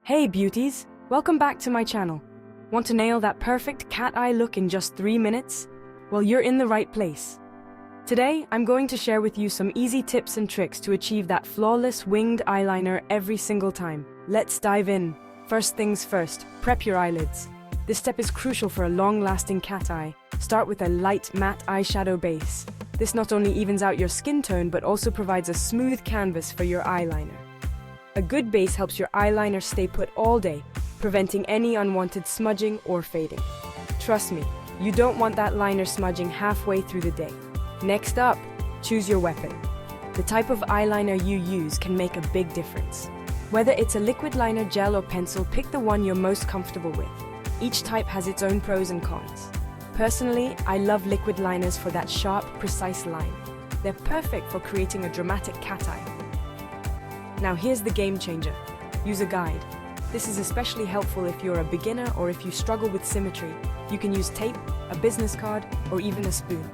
Hey beauties, welcome back to my channel. Want to nail that perfect cat eye look in just 3 minutes? Well, you're in the right place. Today, I'm going to share with you some easy tips and tricks to achieve that flawless winged eyeliner every single time. Let's dive in. First things first, prep your eyelids. This step is crucial for a long-lasting cat eye. Start with a light matte eyeshadow base. This not only evens out your skin tone, but also provides a smooth canvas for your eyeliner. A good base helps your eyeliner stay put all day, preventing any unwanted smudging or fading. Trust me, you don't want that liner smudging halfway through the day. Next up, choose your weapon. The type of eyeliner you use can make a big difference. Whether it's a liquid liner, gel, or pencil, pick the one you're most comfortable with. Each type has its own pros and cons. Personally, I love liquid liners for that sharp, precise line. They're perfect for creating a dramatic cat eye. Now here's the game changer. Use a guide. This is especially helpful if you're a beginner or if you struggle with symmetry. You can use tape, a business card, or even a spoon.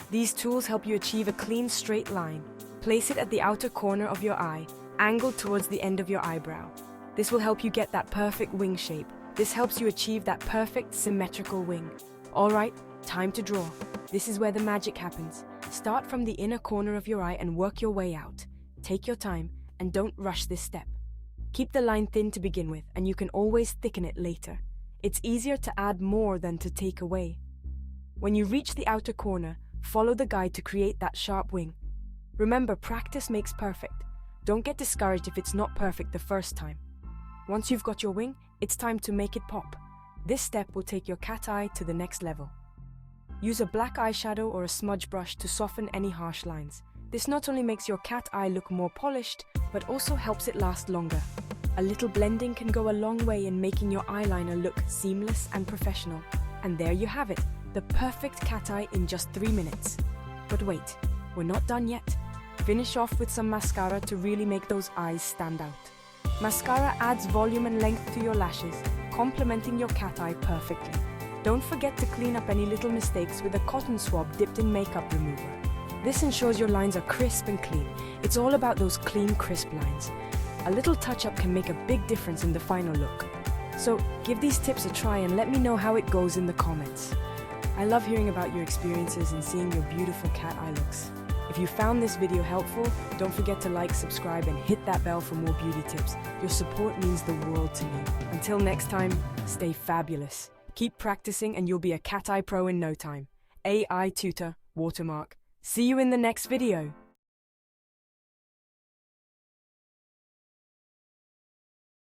These tools help you achieve a clean, straight line. Place it at the outer corner of your eye, angled towards the end of your eyebrow. This will help you get that perfect wing shape. This helps you achieve that perfect, symmetrical wing. Alright, time to draw. This is where the magic happens. Start from the inner corner of your eye and work your way out. Take your time, and don't rush this step. Keep the line thin to begin with, and you can always thicken it later. It's easier to add more than to take away. When you reach the outer corner, follow the guide to create that sharp wing. Remember, practice makes perfect. Don't get discouraged if it's not perfect the first time. Once you've got your wing, it's time to make it pop. This step will take your cat eye to the next level. Use a black eyeshadow or a smudge brush to soften any harsh lines. This not only makes your cat eye look more polished, but also helps it last longer. A little blending can go a long way in making your eyeliner look seamless and professional. And there you have it, the perfect cat eye in just 3 minutes. But wait, we're not done yet. Finish off with some mascara to really make those eyes stand out. Mascara adds volume and length to your lashes, complementing your cat eye perfectly. Don't forget to clean up any little mistakes with a cotton swab dipped in makeup remover. This ensures your lines are crisp and clean. It's all about those clean, crisp lines. A little touch-up can make a big difference in the final look. So give these tips a try and let me know how it goes in the comments. I love hearing about your experiences and seeing your beautiful cat eye looks. If you found this video helpful, don't forget to like, subscribe, and hit that bell for more beauty tips. Your support means the world to me. Until next time, stay fabulous. Keep practicing and you'll be a cat eye pro in no time. AI Tutor, Watermark. See you in the next video.